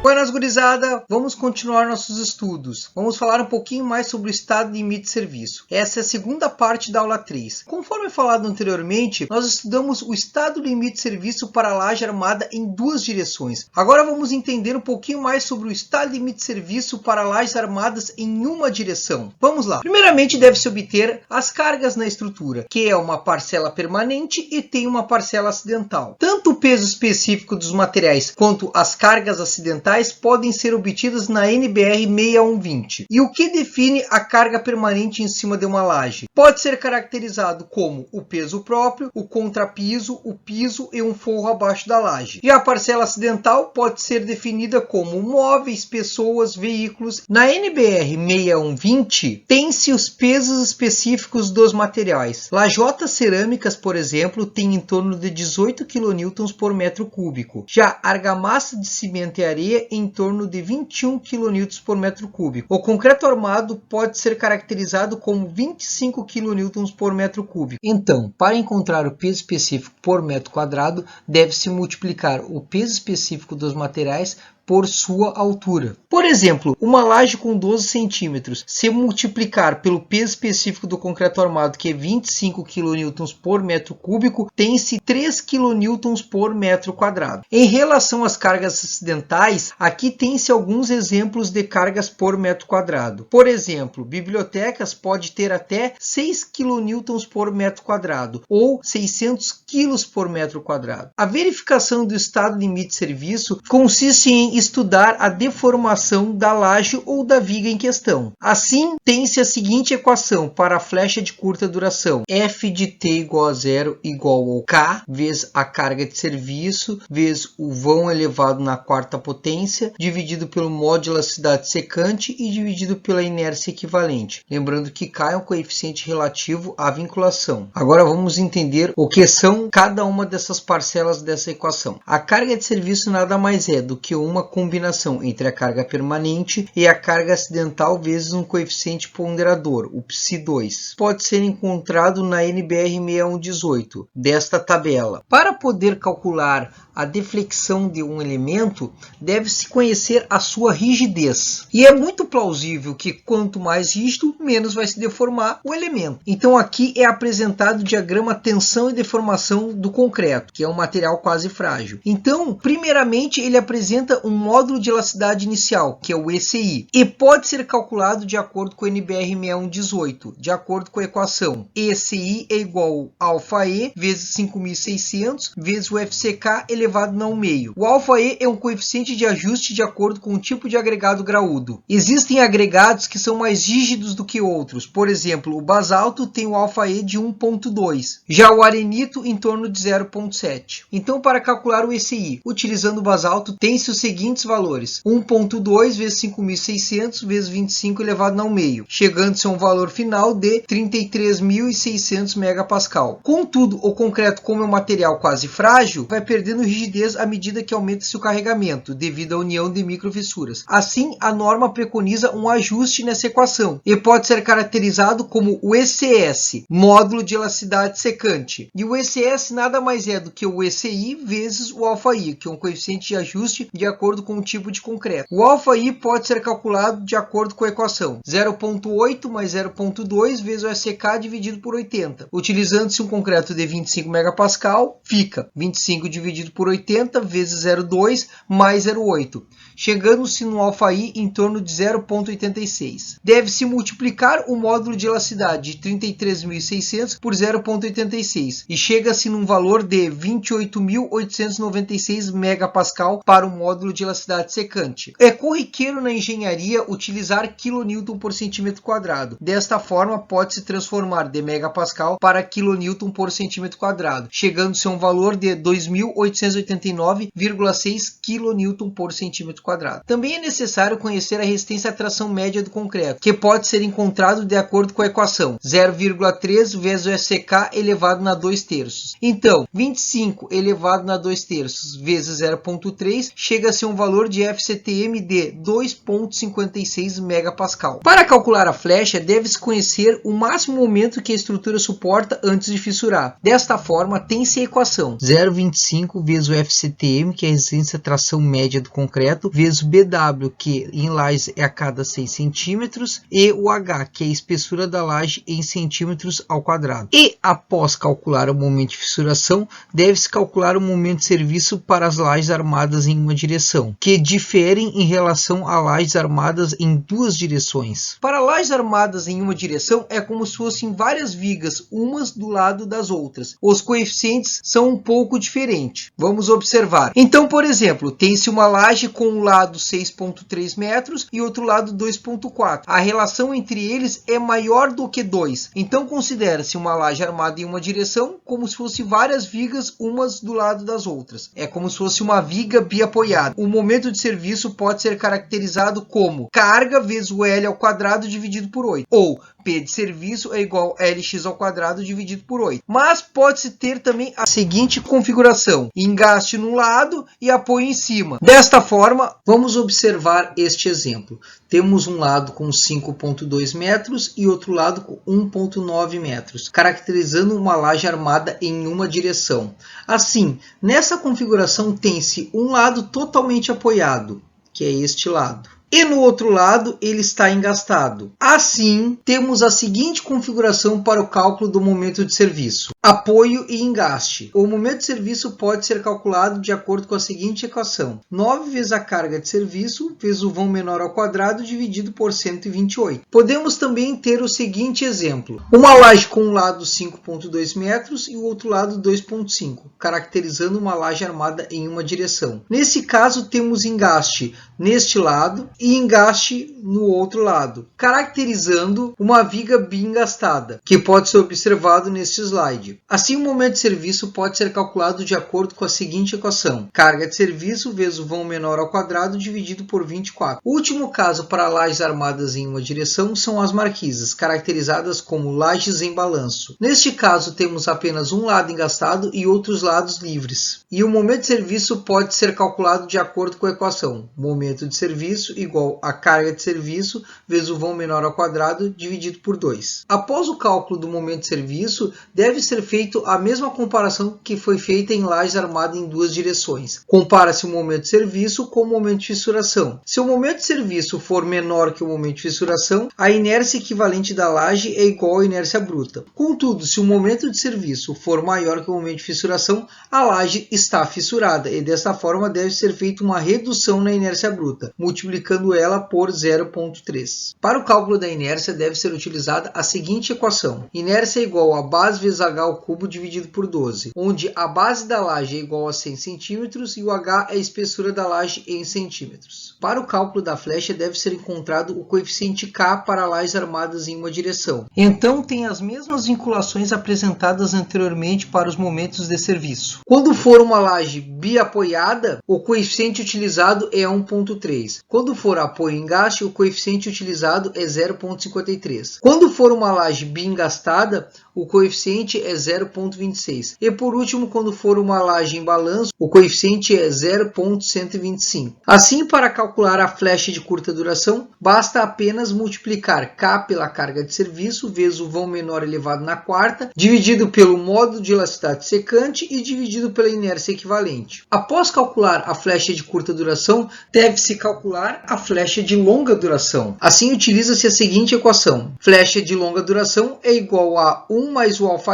Buenas gurizada, vamos continuar nossos estudos. Vamos falar um pouquinho mais sobre o estado limite de serviço. Essa é a segunda parte da aula 3. Conforme falado anteriormente, nós estudamos o estado limite de serviço para a laje armada em duas direções. Agora vamos entender um pouquinho mais sobre o estado limite de serviço para lajes armadas em uma direção. Vamos lá. Primeiramente deve-se obter as cargas na estrutura, que é uma parcela permanente e tem uma parcela acidental. Tanto o peso específico dos materiais quanto as cargas acidentais podem ser obtidas na NBR 6120. E o que define a carga permanente em cima de uma laje? Pode ser caracterizado como o peso próprio, o contrapiso, o piso e um forro abaixo da laje. E a parcela acidental pode ser definida como móveis, pessoas, veículos. Na NBR 6120 tem-se os pesos específicos dos materiais. Lajotas cerâmicas, por exemplo, tem em torno de 18 kN por metro cúbico. Já argamassa de cimento e areia em torno de 21 kN por metro cúbico. O concreto armado pode ser caracterizado como 25 kN por metro cúbico. Então, para encontrar o peso específico por metro quadrado, deve-se multiplicar o peso específico dos materiais por sua altura. Por exemplo, uma laje com 12 centímetros, se multiplicar pelo peso específico do concreto armado, que é 25 kN por metro cúbico, tem-se 3 kN por metro quadrado. Em relação às cargas acidentais, aqui tem-se alguns exemplos de cargas por metro quadrado. Por exemplo, bibliotecas pode ter até 6 kN por metro quadrado ou 600 kg por metro quadrado. A verificação do estado limite de serviço consiste em estudar a deformação da laje ou da viga em questão. Assim, tem-se a seguinte equação para a flecha de curta duração: F de T igual a zero igual ao K vezes a carga de serviço vezes o vão elevado na quarta potência dividido pelo módulo de elasticidade secante e dividido pela inércia equivalente. Lembrando que K é um coeficiente relativo à vinculação. Agora vamos entender o que são cada uma dessas parcelas dessa equação. A carga de serviço nada mais é do que uma combinação entre a carga permanente e a carga acidental vezes um coeficiente ponderador, o psi2. Pode ser encontrado na NBR 6118 desta tabela. Para poder calcular a deflexão de um elemento, deve-se conhecer a sua rigidez. E é muito plausível que quanto mais rígido, menos vai se deformar o elemento. Então aqui é apresentado o diagrama tensão e deformação do concreto, que é um material quase frágil. Então, primeiramente, ele apresenta um módulo de elasticidade inicial, que é o ECI, e pode ser calculado de acordo com o NBR 6118, de acordo com a equação ECI é igual a αE vezes 5.600 vezes o FCK elevado ao meio. O αE é um coeficiente de ajuste de acordo com o tipo de agregado graúdo. Existem agregados que são mais rígidos do que outros. Por exemplo, o basalto tem o αE de 1,2, já o arenito em torno de 0,7. Então, para calcular o ECI, utilizando o basalto, tem-se os seguintes valores: 1,2 vezes 5.600 vezes 25 elevado ao meio, chegando-se a um valor final de 33.600 megapascal. Contudo, o concreto, como é um material quase frágil, vai perdendo rigidez à medida que aumenta seu carregamento, devido à união de microfissuras. Assim, a norma preconiza um ajuste nessa equação, e pode ser caracterizado como o ECS, módulo de elasticidade secante. E o ECS nada mais é do que o ECI vezes o αI, que é um coeficiente de ajuste de acordo com o tipo de concreto. O αI pode ser calculado de acordo com a equação 0,8 mais 0,2 vezes o SK dividido por 80. Utilizando-se um concreto de 25 megapascal, fica 25 dividido por 80 vezes 0,2 mais 0,8, chegando-se no αI em torno de 0,86. Deve-se multiplicar o módulo de elasticidade de 33.600 por 0,86 e chega-se num valor de 28.896 megapascal para o módulo de elasticidade secante. É corriqueiro na engenharia utilizar kN por centímetro quadrado. Desta forma, pode-se transformar de megapascal para kN por centímetro quadrado, chegando-se a um valor de 2.889,6 kN por centímetro quadrado. Também é necessário conhecer a resistência à tração média do concreto, que pode ser encontrado de acordo com a equação 0,3 vezes o SK elevado na 2/3. Então, 25 elevado na 2/3 vezes 0,3 chega-se a um valor de FCTM de 2,56 megapascal. Para calcular a flecha, deve-se conhecer o máximo momento que a estrutura suporta antes de fissurar. Desta forma, tem-se a equação 0,25 vezes vezes o FCTM, que é a resistência à tração média do concreto, vezes o BW, que em lajes é a cada 6 centímetros, e o H, que é a espessura da laje em centímetros ao quadrado. E após calcular o momento de fissuração, deve-se calcular o momento de serviço para as lajes armadas em uma direção, que diferem em relação a lajes armadas em duas direções. Para lajes armadas em uma direção, é como se fossem várias vigas, umas do lado das outras. Os coeficientes são um pouco diferentes. Vamos observar. Então, por exemplo, tem-se uma laje com um lado 6,3 metros e outro lado 2,4. A relação entre eles é maior do que 2. Então, considera-se uma laje armada em uma direção como se fosse várias vigas, umas do lado das outras. É como se fosse uma viga biapoiada. O momento de serviço pode ser caracterizado como carga vezes o L ao quadrado dividido por 8. Ou P de serviço é igual a Lx ao quadrado dividido por 8. Mas pode-se ter também a seguinte configuração: engaste no lado e apoio em cima. Desta forma, vamos observar este exemplo. Temos um lado com 5,2 metros e outro lado com 1,9 metros, caracterizando uma laje armada em uma direção. Assim, nessa configuração tem-se um lado totalmente apoiado, que é este lado. E no outro lado ele está engastado. Assim, temos a seguinte configuração para o cálculo do momento de serviço: apoio e engaste. O momento de serviço pode ser calculado de acordo com a seguinte equação: 9 vezes a carga de serviço vezes o vão menor ao quadrado dividido por 128. Podemos também ter o seguinte exemplo: uma laje com um lado 5,2 metros e o outro lado 2,5, caracterizando uma laje armada em uma direção. Nesse caso, temos engaste neste lado e engaste no outro lado, caracterizando uma viga biengastada, que pode ser observado neste slide. Assim, o momento de serviço pode ser calculado de acordo com a seguinte equação: carga de serviço vezes o vão menor ao quadrado dividido por 24. O último caso para lajes armadas em uma direção são as marquises, caracterizadas como lajes em balanço. Neste caso, temos apenas um lado engastado e outros lados livres. E o momento de serviço pode ser calculado de acordo com a equação: momento de serviço igual a carga de serviço vezes o vão menor ao quadrado dividido por 2. Após o cálculo do momento de serviço, deve ser feito a mesma comparação que foi feita em lajes armadas em duas direções. Compara-se o momento de serviço com o momento de fissuração. Se o momento de serviço for menor que o momento de fissuração, a inércia equivalente da laje é igual à inércia bruta. Contudo, se o momento de serviço for maior que o momento de fissuração, a laje está fissurada e desta forma deve ser feita uma redução na inércia bruta, multiplicando ela por 0,3. Para o cálculo da inércia deve ser utilizada a seguinte equação: inércia é igual a base vezes h ao cubo dividido por 12, onde a base da laje é igual a 100 cm e o h é a espessura da laje em centímetros. Para o cálculo da flecha deve ser encontrado o coeficiente K para lajes armadas em uma direção. Então tem as mesmas vinculações apresentadas anteriormente para os momentos de serviço. Quando for uma laje biapoiada, o coeficiente utilizado é 1,3. Quando for apoio e engaste, o coeficiente utilizado é 0,53. Quando for uma laje biengastada, o coeficiente é 0,26. E por último, quando for uma laje em balanço, o coeficiente é 0,125. Assim, para calcular a flecha de curta duração, basta apenas multiplicar K pela carga de serviço vezes o vão menor elevado na quarta, dividido pelo módulo de elasticidade secante e dividido pela inércia equivalente. Após calcular a flecha de curta duração, deve-se calcular a flecha de longa duração. Assim, utiliza-se a seguinte equação: flecha de longa duração é igual a 1 mais o αf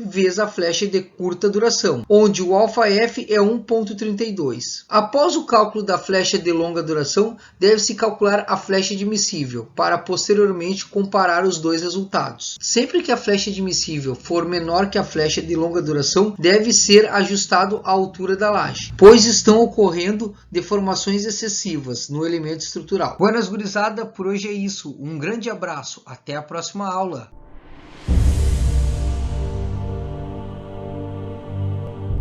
vezes a flecha de curta duração, onde o αf é 1,32. Após o cálculo da flecha de longa duração, deve-se calcular a flecha admissível, para posteriormente comparar os dois resultados. Sempre que a flecha admissível for menor que a flecha de longa duração, deve ser ajustado à altura da laje, pois estão ocorrendo deformações excessivas no elemento estrutural. Buenas gurizada, por hoje é isso. Um grande abraço, até a próxima aula.